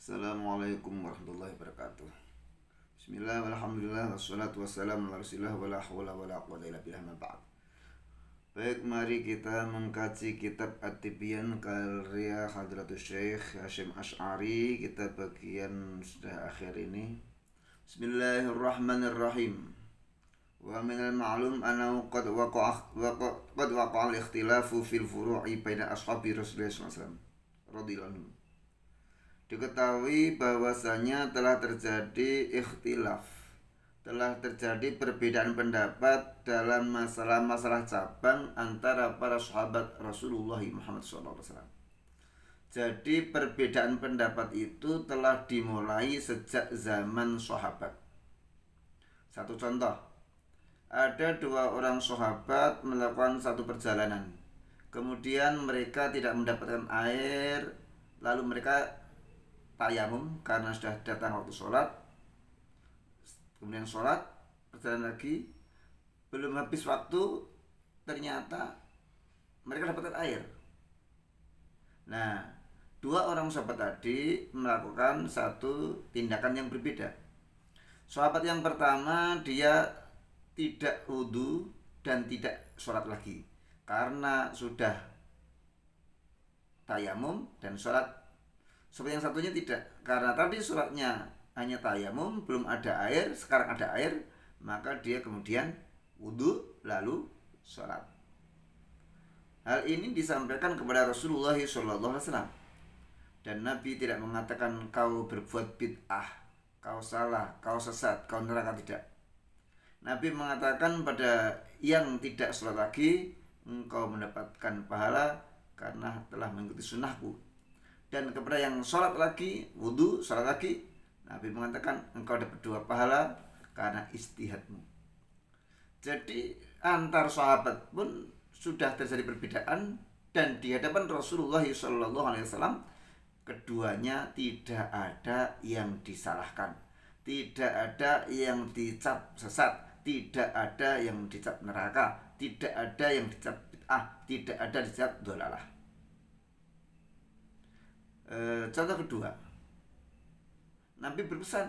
Assalamualaikum warahmatullahi wabarakatuh. Bismillah, walhamdulillah, wassalatu wassalamu ala rasulillah, wala hawla wala quwwata illa billah, ma ba'd. Baik, mari kita mengkaji kitab At-Tibyan karya Hadratus Syekh Hasyim Asy'ari. Kita bagian sudah akhir ini. Bismillahirrahmanirrahim. Wa minal ma'lum annahu qad waqa'a al-ikhtilafu fil furu'i baina ashabi Rasulullah sallallahu alaihi wasallam radhiyallahu anhum. Diketahui bahwasanya telah terjadi ikhtilaf, telah terjadi perbedaan pendapat dalam masalah-masalah cabang antara para sahabat Rasulullah Muhammad SAW. Jadi perbedaan pendapat itu telah dimulai sejak zaman sahabat. Satu contoh, ada dua orang sahabat melakukan satu perjalanan. Kemudian mereka tidak mendapatkan air, lalu mereka tayamum karena sudah datang waktu sholat. Kemudian sholat, berjalan lagi, belum habis waktu, ternyata mereka dapatkan air. Nah, dua orang sahabat tadi melakukan satu tindakan yang berbeda. Sahabat yang pertama, dia tidak wudhu dan tidak sholat lagi karena sudah tayamum dan sholat. Seperti yang satunya tidak, karena tadi sholatnya hanya tayamum, belum ada air, sekarang ada air, maka dia kemudian wudhu lalu sholat. Hal ini disampaikan kepada Rasulullah SAW, dan Nabi tidak mengatakan kau berbuat bid'ah, kau salah, kau sesat, kau neraka, tidak. Nabi mengatakan pada yang tidak sholat lagi, engkau mendapatkan pahala karena telah mengikuti sunnahku. Dan kepada yang sholat lagi, wudhu, sholat lagi, Nabi mengatakan engkau dapat dua pahala karena istihadmu. Jadi antar sahabat pun sudah terjadi perbedaan, dan di hadapan Rasulullah SAW keduanya tidak ada yang disalahkan, tidak ada yang dicap sesat, tidak ada yang dicap neraka, tidak ada yang dicap bid'ah, tidak ada dicap dhalalah. Contoh kedua, Nabi berpesan,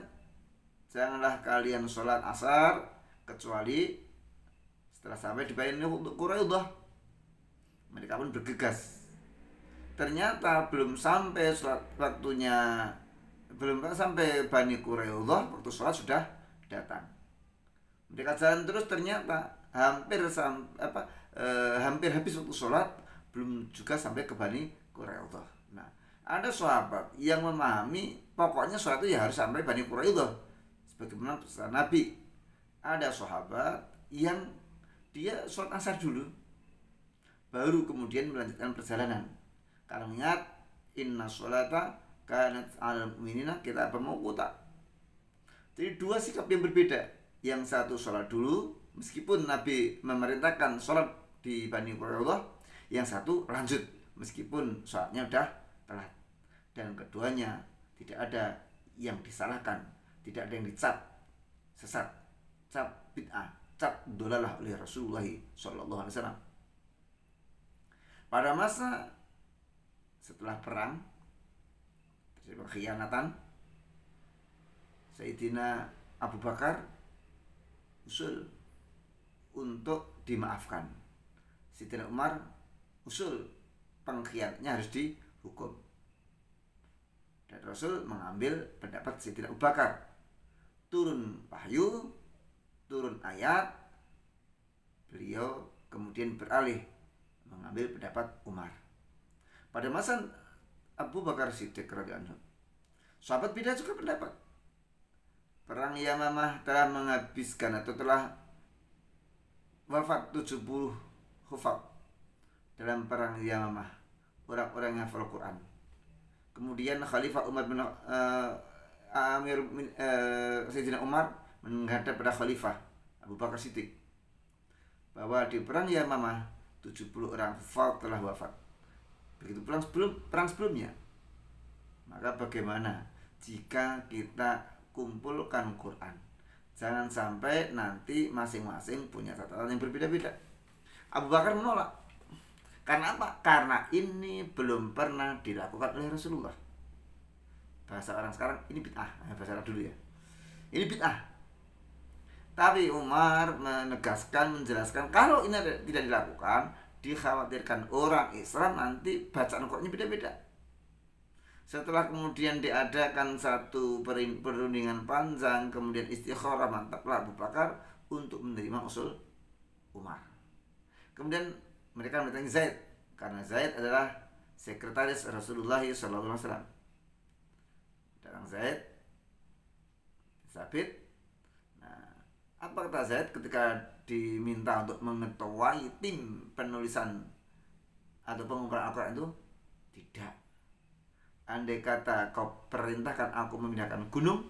janganlah kalian sholat asar kecuali setelah sampai di Bani Quraidah. Mereka pun bergegas. Ternyata belum sampai sholat waktunya, belum sampai Bani Quraidah, waktu sholat sudah datang. Mereka jalan terus, ternyata hampir habis waktu sholat, belum juga sampai ke Bani Quraidah. Nah, ada sahabat yang memahami pokoknya sholat itu ya harus sampai Bani Quraidah sebagaimana pesan Nabi. Ada sahabat yang dia sholat asar dulu, baru kemudian melanjutkan perjalanan. Karena ingat, inna sholata kanat 'alal mu'minina kitaban mawquta. Jadi dua sikap yang berbeda. Yang satu sholat dulu, meskipun Nabi memerintahkan sholat di Bani Quraidah. Yang satu lanjut, meskipun sholatnya udah telat. Dan keduanya tidak ada yang disalahkan, tidak ada yang dicap sesat, cap bid'ah, cap dhalalah oleh Rasulullah SAW. Pada masa setelah perang terjadi pengkhianatan, Sayyidina Abu Bakar usul untuk dimaafkan. Sayyidina Umar usul pengkhianatnya harus dihukum. Dan Rasul mengambil pendapat Sayyidina Abu Bakar. Turun wahyu, turun ayat, beliau kemudian beralih mengambil pendapat Umar. Pada masa Abu Bakar Siddiq radhiyallahu anhu, sahabat beda juga pendapat. Perang Yamamah telah menghabiskan atau telah wafat 70 hufaz dalam perang Yamamah, orang-orang yang hafal Quran. Kemudian Khalifah Umar bin Sayyidina Umar menghadap pada Khalifah Abu Bakar Siddiq bahwa di perang Yamamah 70 orang hufaz telah wafat. Begitu perang sebelumnya. Maka bagaimana jika kita kumpulkan Quran? Jangan sampai nanti masing-masing punya catatan yang berbeda-beda. Abu Bakar menolak. Karena apa? Karena ini belum pernah dilakukan oleh Rasulullah. bahasa orang sekarang ini bid'ah, bahasa Arab dulu ya. Ini bid'ah. Tapi Umar menegaskan, menjelaskan kalau ini tidak dilakukan, dikhawatirkan orang Islam nanti bacaan Qur'annya beda-beda. Setelah kemudian diadakan satu perundingan panjang, kemudian istikharah, mantaplah Abu Bakar untuk menerima usul Umar. Kemudian mereka mendatangi Zaid, karena Zaid adalah sekretaris Rasulullah SAW. Datang Zaid, Sabit. Nah, apa kata Zaid ketika diminta untuk mengetuai tim penulisan atau pengumpulan Al-Quran itu? Tidak. Andai kata kau perintahkan aku memindahkan gunung,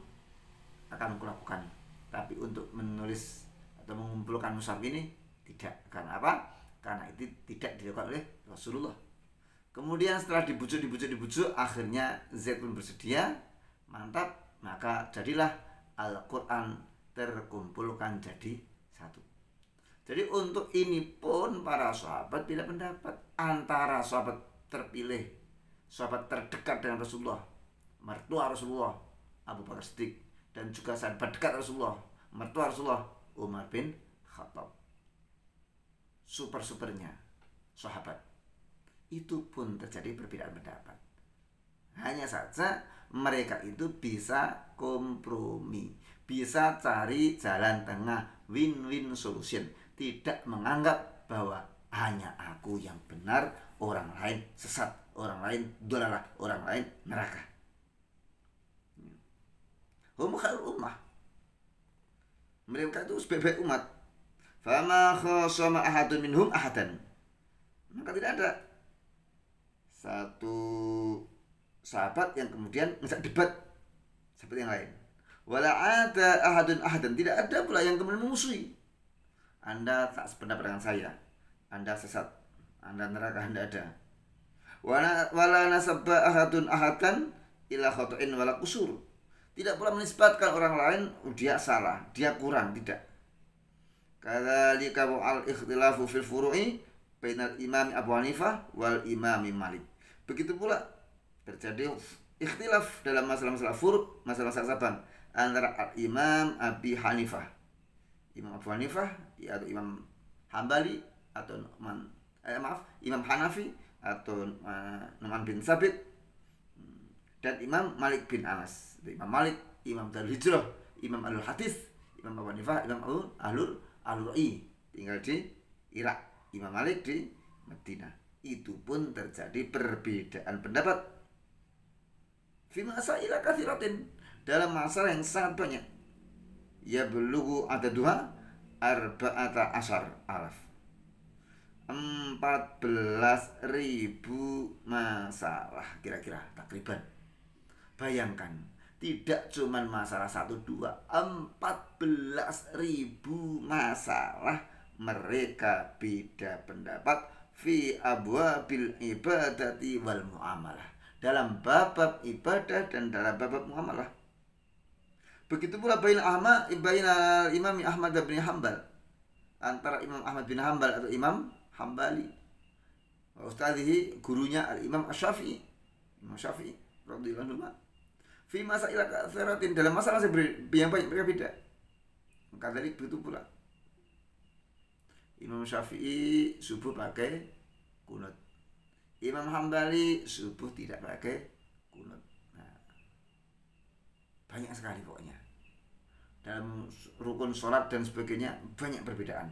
akan aku lakukan. Tapi untuk menulis atau mengumpulkan mushaf ini tidak. Karena apa? Karena itu tidak dilakukan oleh Rasulullah. Kemudian setelah dibujuk, akhirnya Zaid pun bersedia. Mantap, maka jadilah Al-Quran terkumpulkan jadi satu. Jadi untuk ini pun para sahabat beda pendapat. Antara sahabat terpilih, sahabat terdekat dengan Rasulullah, mertua Rasulullah Abu Bakar Siddiq, dan juga sahabat dekat Rasulullah, mertua Rasulullah Umar bin Khattab. Super-supernya sahabat itu pun terjadi perbedaan pendapat. Hanya saja mereka itu bisa kompromi, bisa cari jalan tengah, win-win solution. Tidak menganggap bahwa hanya aku yang benar, orang lain sesat, orang lain dolalah, orang lain neraka. Hum khairul ummah. Mereka itu sebaik-baik umat. Fama khasama ahadun minhum ahadan. Maka tidak ada satu sahabat yang kemudian ngejak debat seperti yang lain. Wala ada ahadun ahadan. Tidak ada pula yang kemudian memusuhi. Anda tak sependapat dengan saya, Anda sesat, Anda neraka, Anda ada. Wala nasabba ahadun ahadan ila khata'in wala kusur. Tidak pula menisbatkan orang lain dia salah, dia kurang, tidak. Kadzalika al ikhtilafu fil furu'i bainal imam Abu Hanifah wal imam Malik. Begitu pula terjadi ikhtilaf dalam masalah-masalah furu', masalah-masalah sabang antara Imam Abi Hanifah, Imam Abu Hanifah atau Imam Hambali atau Imam Hanafi atau Nu'man bin Sabit, dan Imam Malik bin Anas. Imam Malik, Imam Darul Hijrah, Imam Ahlul Hadis, Imam Abu Hanifah, Imam Ahlul Ra'i, tinggal di Irak, Imam Malik di Madinah. Itu pun terjadi perbedaan pendapat fi masailah katsiratin, dalam masalah yang sangat banyak. Ya belughu adaduha arba'ata asyar alaf, 14.000 masalah kira-kira takriban. Bayangkan, tidak cuma masalah 1-2, 14.000 masalah mereka beda pendapat fi abwabil ibadati wal muamalah, dalam bab ibadah dan dalam bab muamalah. Begitu pula bainal Imam Ahmad bin Hanbal, antara Imam Ahmad bin Hanbal atau Imam Hambali, ustadzihi gurunya Al-Imam Asy-Syafi'i, Imam Syafi'i radhiyallahu anhu, fi masailah katsiratin, dalam masalah yang banyak mereka beda. Maka dari begitu pula Imam Syafi'i subuh pakai kunut, Imam Hambali subuh tidak pakai kunut. Nah, banyak sekali pokoknya dalam rukun sholat dan sebagainya, banyak perbedaan.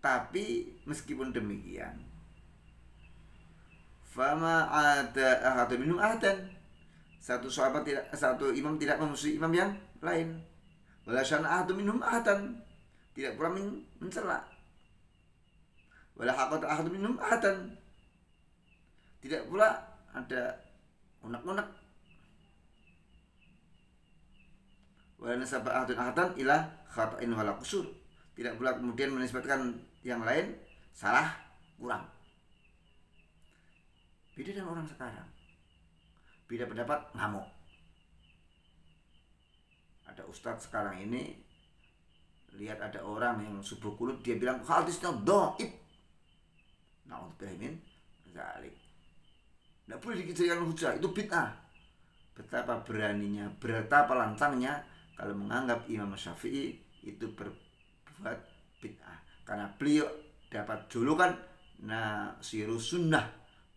Tapi meskipun demikian, fama ada ahadun minhum ahadan, satu sahabat tidak, satu imam tidak memusuhi imam yang lain. Wala syana ahadun minhum ahadan, tidak pula mencela. Wala haqata ahadun minhum ahadan, tidak pula ada unek-unek. Wala nasaba ahadun ahadan ila khata'in wala qusur, tidak pula kemudian menisbatkan yang lain salah, kurang. Beda dengan orang sekarang, beda pendapat ngamuk. Ada ustadz sekarang ini, lihat ada orang yang subuh kunut, dia bilang hadisnya dhaif. Na'udzubillah min dzalik. Tidak boleh dijadikan hujah, itu bid'ah. betapa beraninya, betapa lancangnya kalau menganggap Imam Syafi'i itu berbuat bid'ah. Karena beliau dapat julukan Nasirus Sunnah,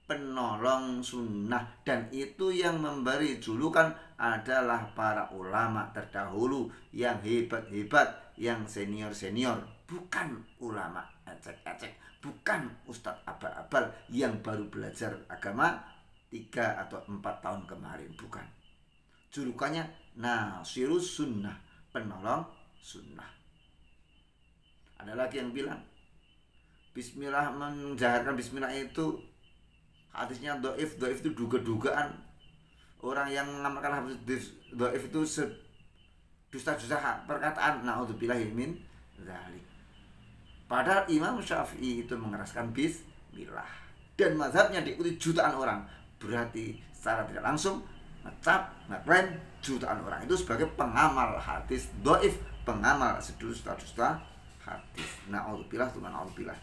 penolong sunnah, dan itu yang memberi julukan adalah para ulama terdahulu yang hebat-hebat, yang senior-senior, bukan ulama ecek-ecek, bukan ustadz abal-abal yang baru belajar agama 3 atau 4 tahun kemarin, bukan. Julukannya Nasirus Sunnah, penolong sunnah. Ada lagi yang bilang Bismillah, menjaharkan Bismillah itu hadisnya doif. Doif itu duga-dugaan. Orang yang mengamalkan hadis doif itu dusta-dusta perkataan. Na'udzubillahi min dzalik. Padahal Imam Syafi'i itu mengeraskan Bismillah, dan mazhabnya diikuti jutaan orang. Berarti secara tidak langsung ngecap, ngeklaim jutaan orang itu sebagai pengamal hadis doif, pengamal sedusta-dusta hadis. Na'udzubillah, tuman na'udzubillah.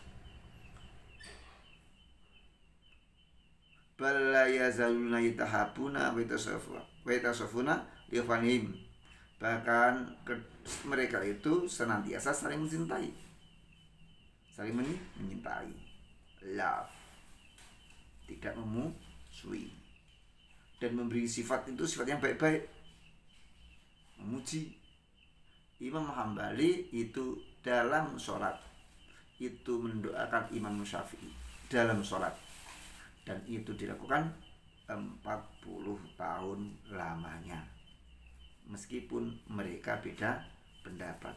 Bala yazaluna yatahabuna wa yatasafuna li ikhwanihim. Bahkan mereka itu senantiasa saling mencintai, saling menyintai, love, tidak memusuhi, dan memberi sifat itu sifat yang baik-baik, memuji. Imam Hambali itu dalam sholat itu mendoakan Imam Syafi'i dalam sholat, dan itu dilakukan 40 tahun lamanya, meskipun mereka beda pendapat.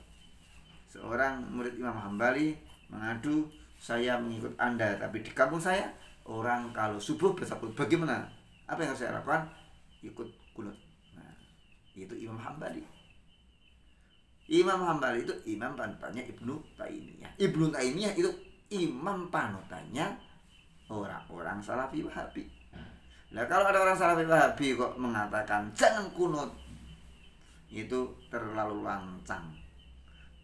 Seorang murid Imam Hambali mengadu, saya mengikut Anda, tapi di kampung saya orang kalau subuh bersabut, bagaimana? Apa yang harus saya lakukan? Ikut kunut. Nah, itu Imam Hambali. Imam Hambali itu imam panutannya Ibnu Taimiyah. Ibnu Taimiyah itu imam panutannya orang-orang Salafi Wahabi. Nah, kalau ada orang Salafi Wahabi kok mengatakan jangan kunut, itu terlalu lancang,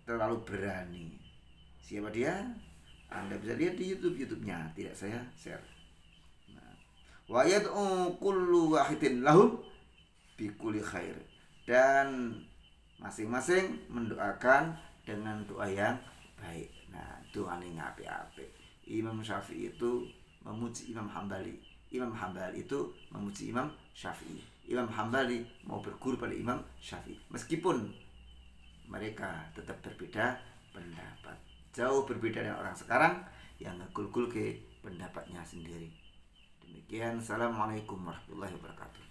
terlalu berani. Siapa dia? Anda bisa lihat di YouTube-nya, tidak saya share. Wa yad'u kullu wahidin lahum bi kulli khair, dan masing-masing mendoakan dengan doa yang baik. Nah, doa ini apik-apik. Imam Syafi'i itu memuji Imam Hambali, Imam Hambali itu memuji Imam Syafi'i. Imam Hambali mau berguru pada Imam Syafi'i, meskipun mereka tetap berbeda pendapat, jauh berbeda dengan orang sekarang yang ngegul-gul ke pendapatnya sendiri. Demikian, assalamualaikum warahmatullahi wabarakatuh.